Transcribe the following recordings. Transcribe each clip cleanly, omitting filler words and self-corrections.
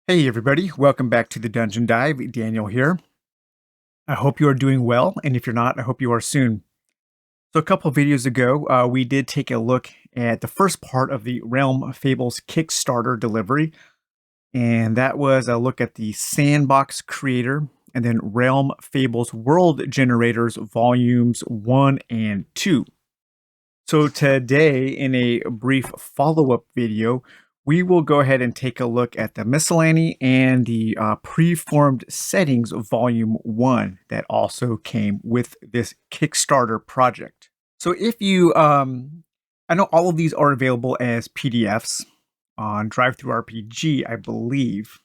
Hey everybody, welcome back to the Dungeon Dive. Daniel here. I hope you are doing well, and if you're not, I hope you are soon. So a couple videos ago, we did take a look at the first part of the Realm Fables Kickstarter delivery, and that was a look at the Sandbox Creator and then Realm Fables World Generators Volumes 1 and 2. So today, in a brief follow-up video, we will go ahead and take a look at the miscellany and the preformed settings of Volume 1 that also came with this Kickstarter project. So if you, I know all of these are available as PDFs on DriveThruRPG, I believe.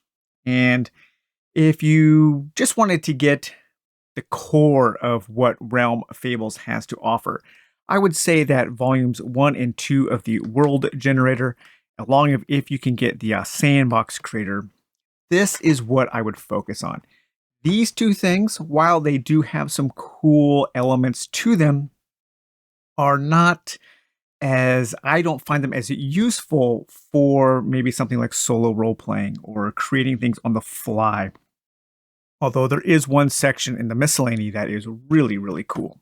And if you just wanted to get the core of what Realm Fables has to offer, I would say that volumes 1 and 2 of the World Generator, along with if you can get the Sandbox Creator, this is what I would focus on. These two things, while they do have some cool elements to them, are not as I don't find them as useful for maybe something like solo role playing or creating things on the fly. Although there is one section in the miscellany that is really, really cool.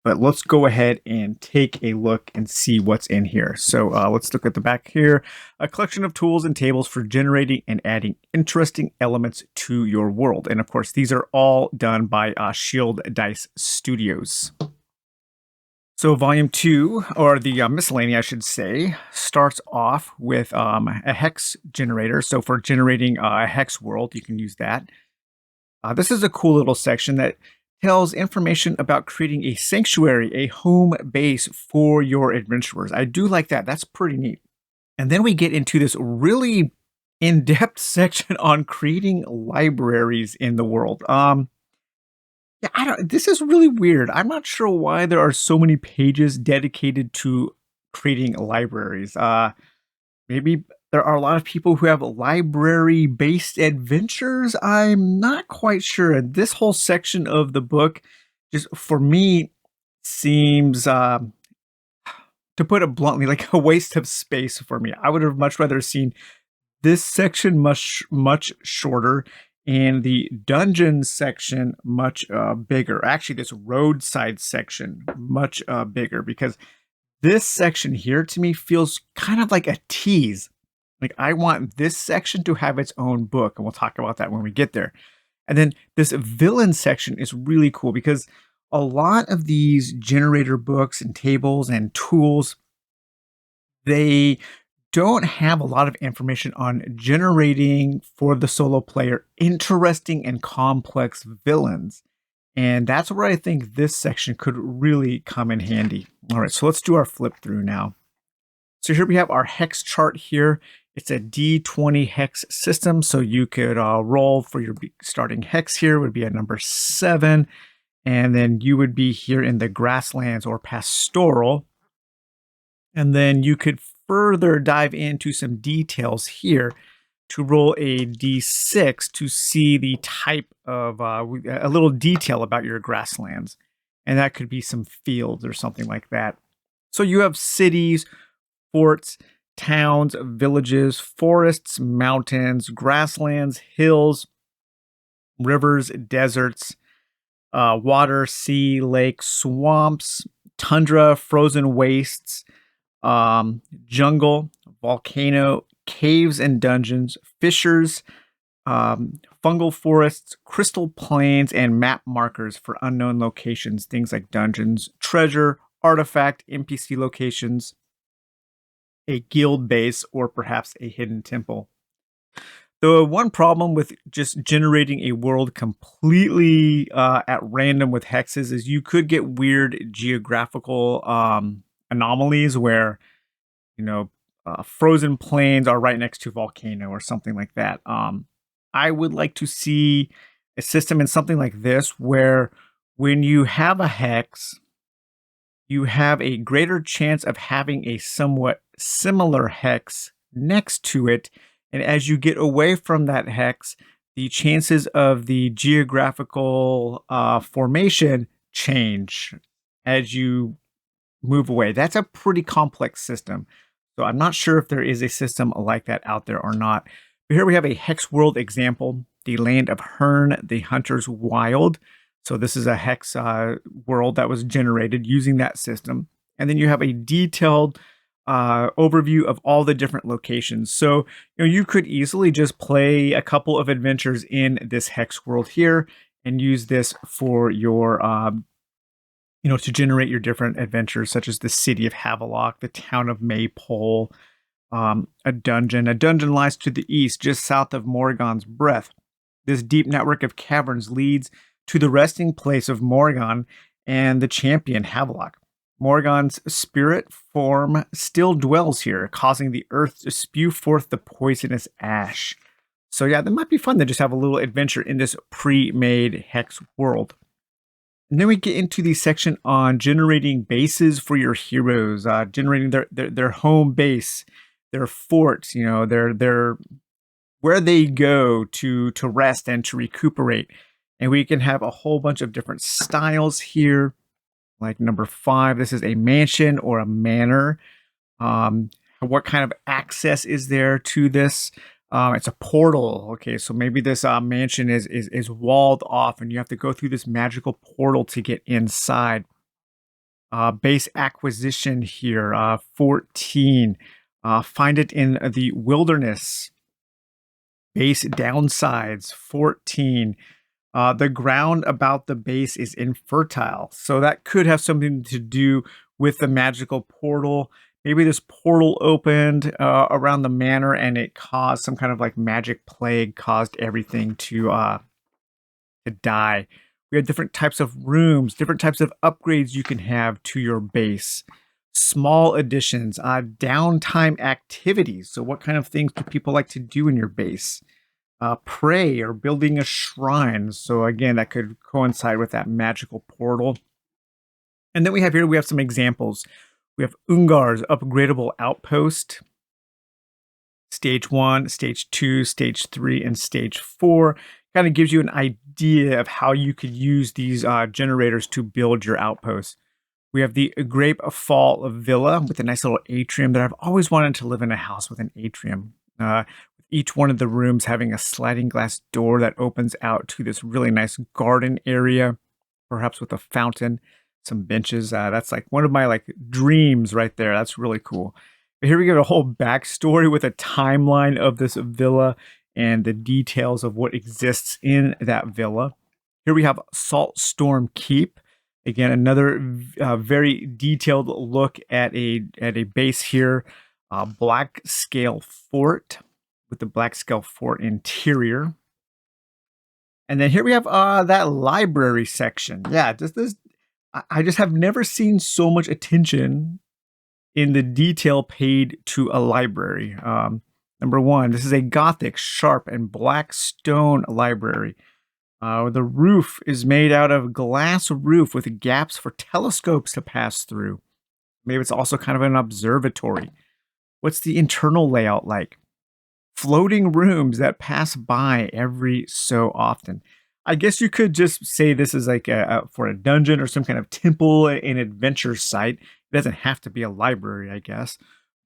But let's go ahead and take a look and see what's in here. So let's look at the back here. A collection of tools and tables for generating and adding interesting elements to your world. And of course, these are all done by Shield Dice Studios. So volume 2, or the miscellany, I should say, starts off with a hex generator. So for generating a hex world, you can use that. This is a cool little section that tells information about creating a sanctuary, a home base for your adventurers. I do like that. That's pretty neat. And then we get into this really in-depth section on creating libraries in the world. This is really weird. I'm not sure why there are so many pages dedicated to creating libraries. Maybe there are a lot of people who have library-based adventures. I'm not quite sure. This whole section of the book, just for me, seems, to put it bluntly, like a waste of space for me. I would have much rather seen this section much shorter and the dungeon section much bigger. Actually, this roadside section much bigger, because this section here to me feels kind of like a tease. Like, I want this section to have its own book, and we'll talk about that when we get there. And then this villain section is really cool because a lot of these generator books and tables and tools, they don't have a lot of information on generating for the solo player interesting and complex villains. And that's where I think this section could really come in handy. All right, so let's do our flip through now. So here we have our hex chart here. It's a D20 hex system, so you could roll for your starting hex here would be a number 7, and then you would be here in the grasslands or pastoral. And then you could further dive into some details here to roll a D6 to see the type of a little detail about your grasslands. And that could be some fields or something like that. So you have cities, forts, towns, villages, forests, mountains, grasslands, hills, rivers, deserts, water, sea, lake, swamps, tundra, frozen wastes, jungle, volcano, caves and dungeons, fissures, fungal forests, crystal plains, and map markers for unknown locations, things like dungeons, treasure, artifact, NPC locations, a guild base, or perhaps a hidden temple. The one problem with just generating a world completely at random with hexes is you could get weird geographical anomalies where, frozen plains are right next to a volcano or something like that. I would like to see a system in something like this where when you have a hex, you have a greater chance of having a somewhat similar hex next to it. And as you get away from that hex, the chances of the geographical formation change as you move away. That's a pretty complex system. So I'm not sure if there is a system like that out there or not. Here we have a Hex World Example, the land of Hern, the Hunter's Wild. So this is a Hex world that was generated using that system. And then you have a detailed overview of all the different locations. So you could easily just play a couple of adventures in this Hex world here and use this for your to generate your different adventures, such as the city of Havelock, the town of Maypole, a dungeon. A dungeon lies to the east, just south of Morrigan's Breath. This deep network of caverns leads to the resting place of Morrigan and the champion Havelock. Morrigan's spirit form still dwells here, causing the earth to spew forth the poisonous ash. So yeah, that might be fun to just have a little adventure in this pre-made Hex world. And then we get into the section on generating bases for your heroes, generating their home base, their forts, their where they go to rest and to recuperate. And we can have a whole bunch of different styles here. Like number 5, this is a mansion or a manor. What kind of access is there to this? It's a portal. Okay, so maybe this mansion is walled off, and you have to go through this magical portal to get inside. Base acquisition here, 14. Find it in the wilderness. Base downsides, 14. The ground about the base is infertile, so that could have something to do with the magical portal. Maybe this portal opened around the manor and it caused some kind of like magic plague, caused everything to die. We have different types of rooms, different types of upgrades you can have to your base. Small additions, downtime activities. So what kind of things do people like to do in your base? Pray or building a shrine. So again, that could coincide with that magical portal. And then we have some examples. We have Ungar's upgradable outpost, stage 1, stage 2, stage 3, and stage 4. Kind of gives you an idea of how you could use these generators to build your outposts. We have the Grape Fall Villa with a nice little atrium that I've always wanted to live in a house with an atrium. Each one of the rooms having a sliding glass door that opens out to this really nice garden area, perhaps with a fountain, some benches. That's like one of my dreams right there. That's really cool. But here we get a whole backstory with a timeline of this villa and the details of what exists in that villa. Here we have Salt Storm Keep. Again, another very detailed look at a base here. Black Scale Fort with the Black Scale Fort interior. And then here we have that library section. Yeah, I just have never seen so much attention in the detail paid to a library. Number 1, this is a Gothic, sharp, and black stone library. The roof is made out of glass roof with gaps for telescopes to pass through. Maybe it's also kind of an observatory. What's the internal layout like? Floating rooms that pass by every so often. I guess you could just say this is like for a dungeon or some kind of temple and adventure site. It doesn't have to be a library, I guess.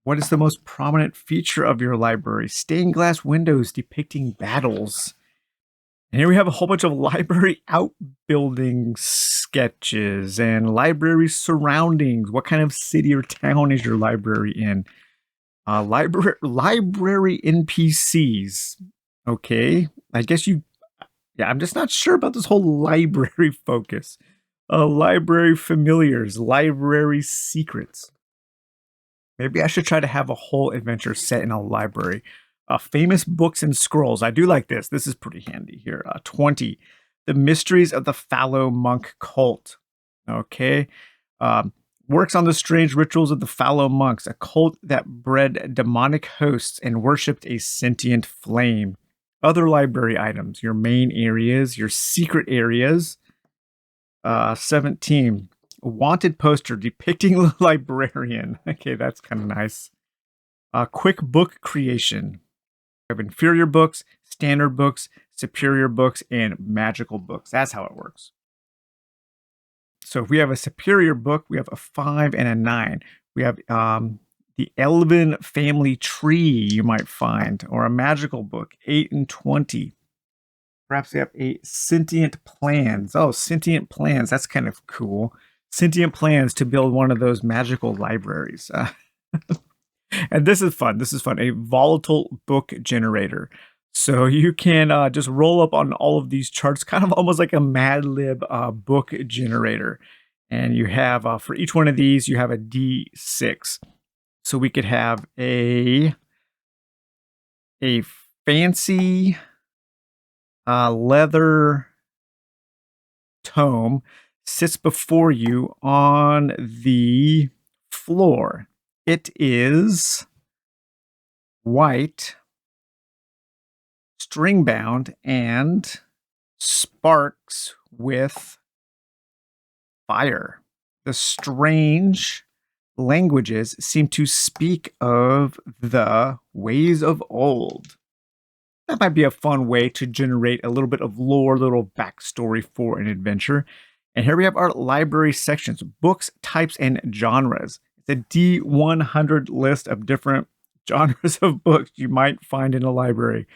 What is the most prominent feature of your library? Stained glass windows depicting battles. And here we have a whole bunch of library outbuilding sketches and library surroundings. What kind of city or town is your library in? Library NPCs. Okay, I guess I'm just not sure about this whole library focus. Library familiars, library secrets. Maybe I should try to have a whole adventure set in a library. Famous books and scrolls. I do like this. This is pretty handy here. 20. The Mysteries of the Fallow Monk Cult. Okay. Works on the strange rituals of the Fallow monks, a cult that bred demonic hosts and worshipped a sentient flame. Other library items, your main areas, your secret areas. 17. A wanted poster depicting a librarian. Okay, that's kind of nice. Quick book creation. We have inferior books, standard books, superior books, and magical books. That's how it works. So if we have a superior book, we have a 5 and a 9. We have the The Elven Family Tree you might find, or a magical book, 8 and 20. Perhaps they have a Sentient Plans. Oh, Sentient Plans, that's kind of cool. Sentient Plans to build one of those magical libraries. And this is fun. This is fun. A Volatile Book Generator. So you can just roll up on all of these charts, kind of almost like a Mad Lib book generator. And you have, for each one of these, you have a D6. So we could have a fancy leather tome sits before you on the floor. It is white, string bound, and sparks with fire. The strange languages seem to speak of the ways of old. That might be a fun way to generate a little bit of lore, little backstory for an adventure. And here we have our library sections, books, types, and genres. It's a D100 list of different genres of books you might find in a library,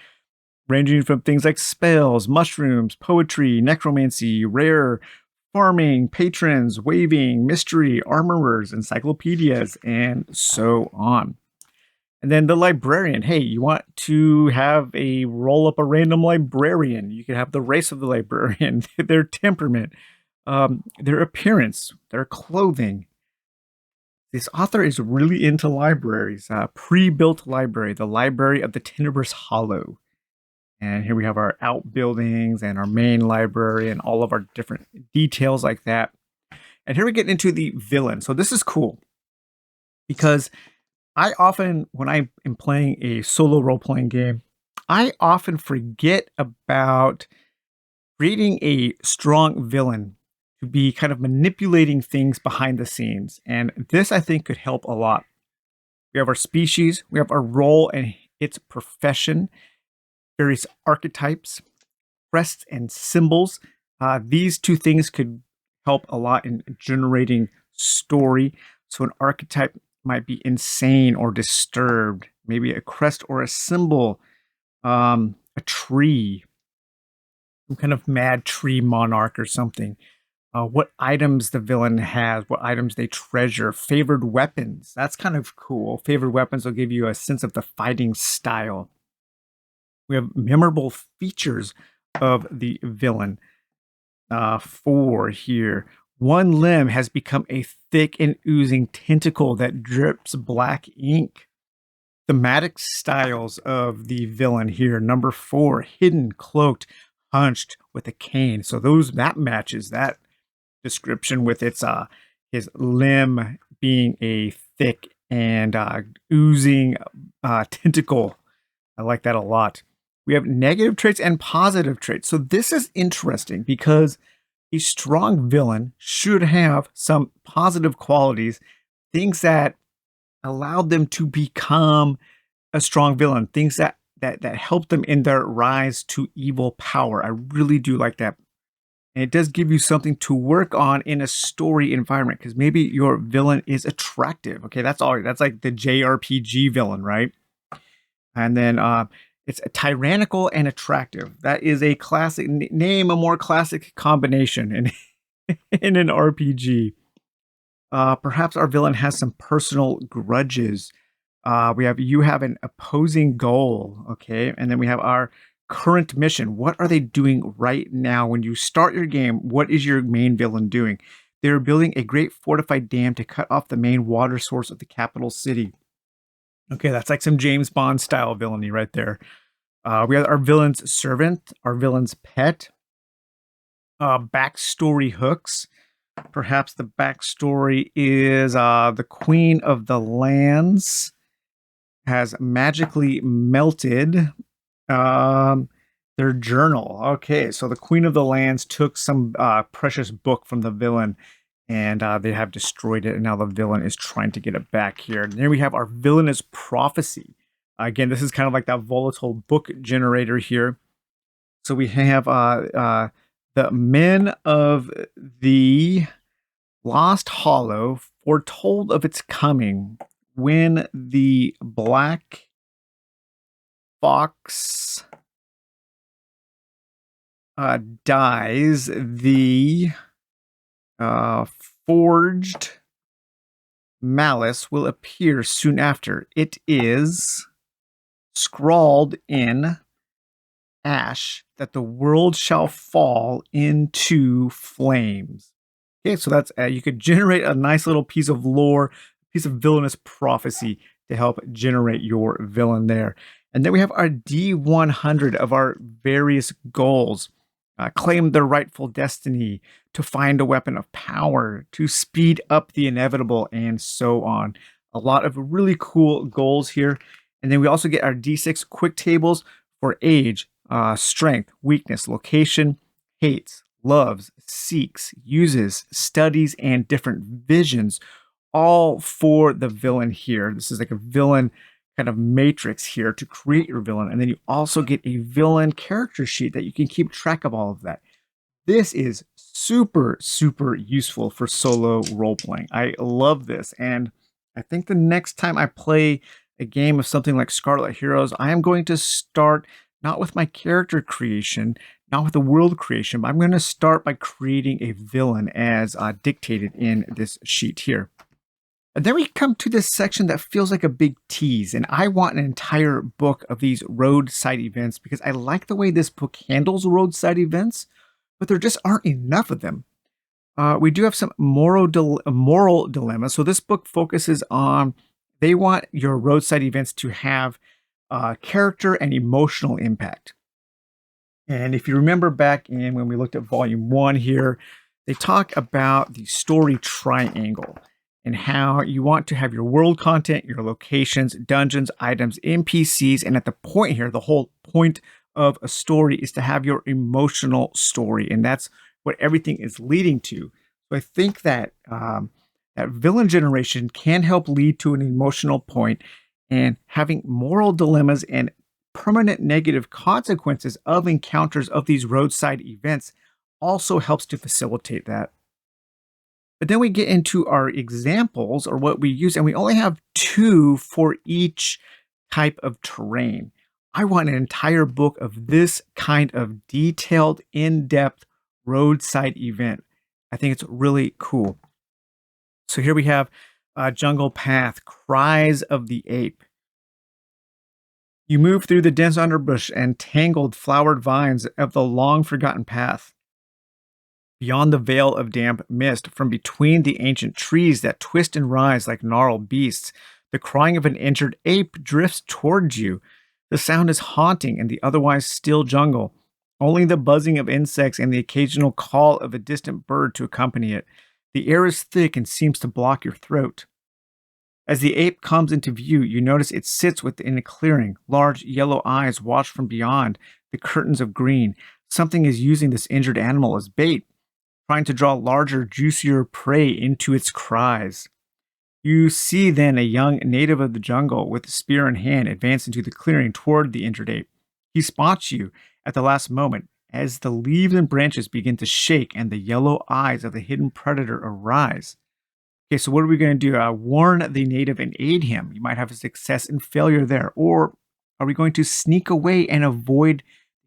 ranging from things like spells, mushrooms, poetry, necromancy, rare, farming, patrons, waving, mystery, armorers, encyclopedias, and so on. And then the librarian. Hey, you want to have a roll up a random librarian. You can have the race of the librarian, their temperament, their appearance, their clothing. This author is really into libraries. Pre-built library, the Library of the Tenebrous Hollow. And here we have our outbuildings and our main library and all of our different details like that. And here we get into the villain. So this is cool because I often, when I am playing a solo role-playing game, I often forget about creating a strong villain to be kind of manipulating things behind the scenes. And this, I think, could help a lot. We have our species, we have our role and its profession, various archetypes, crests, and symbols. These two things could help a lot in generating story. So an archetype might be insane or disturbed, maybe a crest or a symbol, a tree, some kind of mad tree monarch or something. What items the villain has, what items they treasure, favored weapons. That's kind of cool. Favored weapons will give you a sense of the fighting style. We have memorable features of the villain. 4 here. One limb has become a thick and oozing tentacle that drips black ink. Thematic styles of the villain here. Number 4, hidden, cloaked, hunched with a cane. So that matches that description with its his limb being a thick and oozing tentacle. I like that a lot. We have negative traits and positive traits. So this is interesting because a strong villain should have some positive qualities, things that allow them to become a strong villain, things that help them in their rise to evil power. I really do like that. And it does give you something to work on in a story environment because maybe your villain is attractive. Okay, that's like the JRPG villain, right? And then it's tyrannical and attractive. That is a classic, name a more classic combination in, in an RPG. Perhaps our villain has some personal grudges. You have an opposing goal, okay? And then we have our current mission. What are they doing right now? When you start your game, what is your main villain doing? They're building a great fortified dam to cut off the main water source of the capital city. Okay, that's like some James Bond style villainy right there. We have our villain's servant, our villain's pet, backstory hooks. Perhaps the backstory is the Queen of the Lands has magically melted their journal. Okay, so the Queen of the Lands took some precious book from the villain and they have destroyed it, and now the villain is trying to get it back here. And then we have our villainous prophecy. Again, this is kind of like that volatile book generator here. So we have the men of the Lost Hollow foretold of its coming. when the black fox dies, the forged malice will appear soon after. It is scrawled in ash that the world shall fall into flames. Okay, so that's you could generate a nice little piece of lore, piece of villainous prophecy to help generate your villain there. And then we have our D100 of our various goals. Claim their rightful destiny, to find a weapon of power, to speed up the inevitable, and so on. A lot of really cool goals here. And then we also get our D6 quick tables for age, strength, weakness, location, hates, loves, seeks, uses, studies, and different visions, all for the villain here. This is like a villain kind of matrix here to create your villain. And then you also get a villain character sheet that you can keep track of all of that. This is super, super useful for solo role-playing. I love this. And I think the next time I play a game of something like Scarlet Heroes, I am going to start not with my character creation, not with the world creation, but I'm going to start by creating a villain as dictated in this sheet here. And then we come to this section that feels like a big tease, and I want an entire book of these roadside events because I like the way this book handles roadside events, but there just aren't enough of them. We do have some moral dilemmas. So this book focuses on, they want your roadside events to have character and emotional impact. And if you remember back in when we looked at volume 1 here, they talk about the story triangle and how you want to have your world content, your locations, dungeons, items, NPCs, and at the point here, the whole point of a story is to have your emotional story, and that's what everything is leading to. So I think that that villain generation can help lead to an emotional point, and having moral dilemmas and permanent negative consequences of encounters of these roadside events also helps to facilitate that. But then we get into our examples, or what we use, and we only have 2 for each type of terrain. I want an entire book of this kind of detailed, in-depth roadside event. I think it's really cool. So here we have Jungle Path, Cries of the Ape. You move through the dense underbrush and tangled flowered vines of the long-forgotten path. Beyond the veil of damp mist, from between the ancient trees that twist and rise like gnarled beasts, the crying of an injured ape drifts towards you. The sound is haunting in the otherwise still jungle. Only the buzzing of insects and the occasional call of a distant bird to accompany it. The air is thick and seems to block your throat. As the ape comes into view, you notice it sits within a clearing. Large yellow eyes watch from beyond the curtains of green. Something is using this injured animal as bait, trying to draw larger, juicier prey into its cries. You see then a young native of the jungle with a spear in hand advance into the clearing toward the injured ape. He spots you at the last moment as the leaves and branches begin to shake and the yellow eyes of the hidden predator arise. Okay, so what are we going to do? Warn the native and aid him. You might have a success and failure there. Or are we going to sneak away and avoid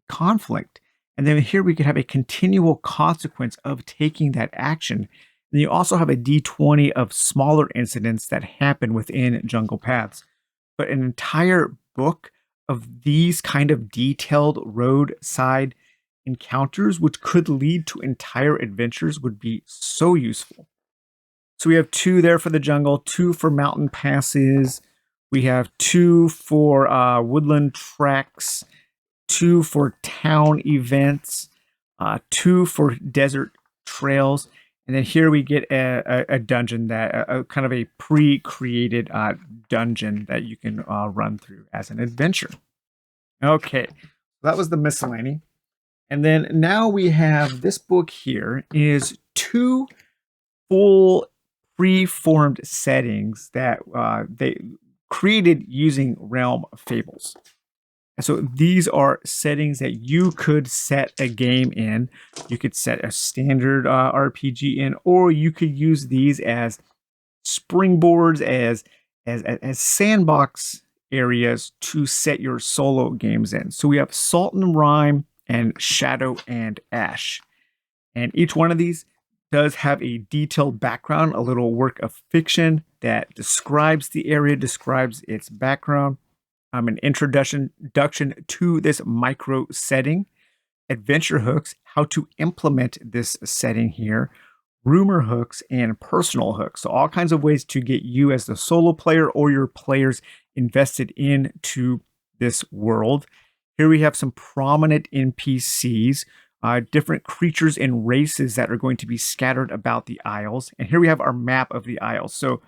conflict? And then here we could have a continual consequence of taking that action. And you also have a D20 of smaller incidents that happen within Jungle Paths. But an entire book of these kind of detailed roadside encounters, which could lead to entire adventures, would be so useful. So we have 2 there for the jungle, 2 for mountain passes. We have 2 for woodland treks, 2 for town events, 2 for desert trails. And then here we get a dungeon, that a kind of a pre-created dungeon that you can run through as an adventure. Okay, that was the miscellany. And then now we have this book here is 2 full pre-formed settings that they created using Realm Fables. And so these are settings that you could set a game in. You could set a standard RPG in, or you could use these as springboards, as as sandbox areas to set your solo games in. So we have Salt and Rime and Shadow and Ash. And each one of these does have a detailed background, a little work of fiction that describes the area, describes its background, an introduction to this micro setting, adventure hooks, how to implement this setting here, rumor hooks, and personal hooks. So all kinds of ways to get you as the solo player or your players invested into this world. Here we have some prominent NPCs, different creatures and races that are going to be scattered about the Isles. And here we have our map of the Isles. So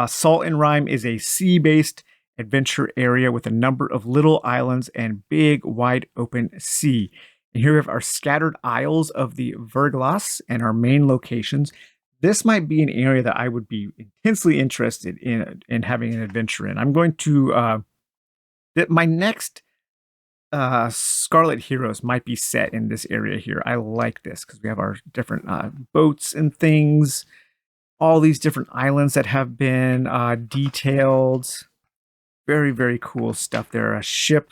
Salt and Rime is a sea-based adventure area with a number of little islands and big, wide open sea. And here we have our scattered isles of the Verglas and our main locations. This might be an area that I would be intensely interested in having an adventure in. I'm going to my next Scarlet Heroes might be set in this area here. I like this because we have our different boats and things, all these different islands that have been detailed. Very, very cool stuff there. A ship.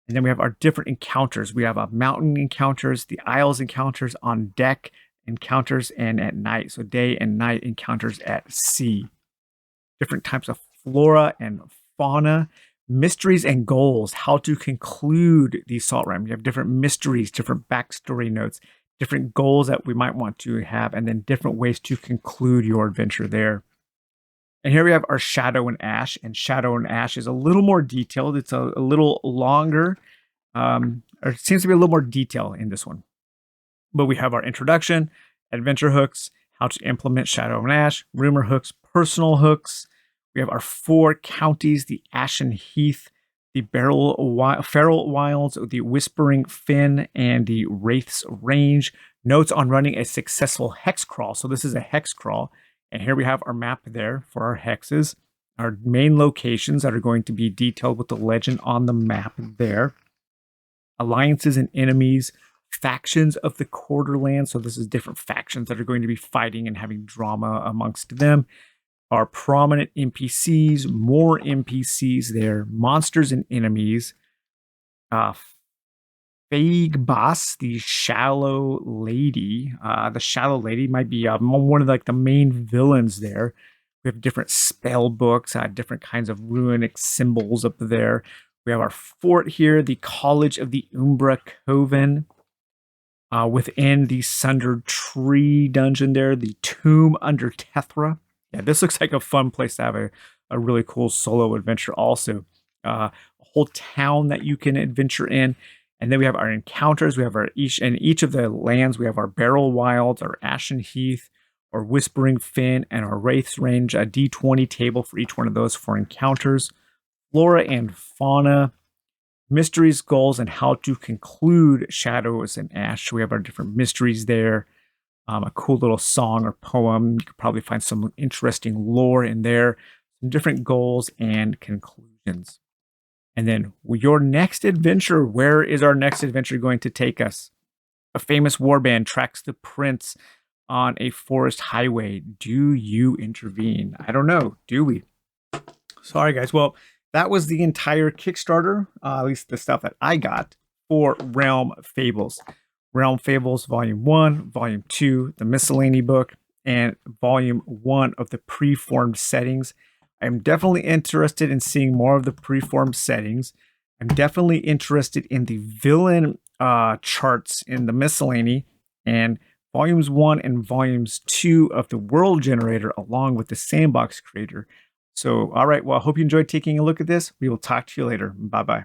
And then we have our different encounters. We have mountain encounters, the Isles encounters, on deck encounters, and at night. So day and night encounters at sea. Different types of flora and fauna. Mysteries and goals. How to conclude the Salt Rime. You have different mysteries, different backstory notes, different goals that we might want to have, and then different ways to conclude your adventure there. And here we have our Shadow and Ash, and Shadow and Ash is a little more detailed. It's a little longer, or it seems to be a little more detail in this one. But we have our introduction, adventure hooks, how to implement Shadow and Ash, rumor hooks, personal hooks. We have our 4 counties, the Ashen Heath, the Feral Wilds, the Whispering Fen, and the Wraith's Range. Notes on running a successful hex crawl. So this is a hex crawl. And here we have our map there for our hexes, our main locations that are going to be detailed with the legend on the map there. Alliances and enemies, factions of the Quarterland. So this is different factions that are going to be fighting and having drama amongst them. Our prominent NPCs, more NPCs there, monsters and enemies. Fables, the Shallow Lady. The Shallow Lady might be one of the main villains there. We have different spell books, different kinds of runic symbols up there. We have our fort here, the College of the Umbra Coven. Within the Sundered Tree dungeon there, the Tomb under Tethra. Yeah, this looks like a fun place to have a really cool solo adventure also. A whole town that you can adventure in. And then we have our encounters. We have each of the lands. We have our Feral Wilds, our Ashen Heath, our Whispering Fen, and our Wraith's Range. A D20 table for each one of those for encounters. Flora and fauna, mysteries, goals, and how to conclude Shadows and Ash. We have our different mysteries there. A cool little song or poem. You could probably find some interesting lore in there. Some different goals and conclusions. And then your next adventure, where is our next adventure going to take us? A famous warband tracks the prince on a forest highway. Do you intervene? I don't know. Do we? Sorry, guys. Well, that was the entire Kickstarter, at least the stuff that I got for Realm Fables. Realm Fables Volume 1, Volume 2, the Miscellany book, and Volume 1 of the preformed settings. I'm definitely interested in seeing more of the preformed settings. I'm definitely interested in the villain charts in the Miscellany, and Volumes 1 and Volumes 2 of the World Generator, along with the Sandbox Creator. So, all right, well, I hope you enjoyed taking a look at this. We will talk to you later. Bye-bye.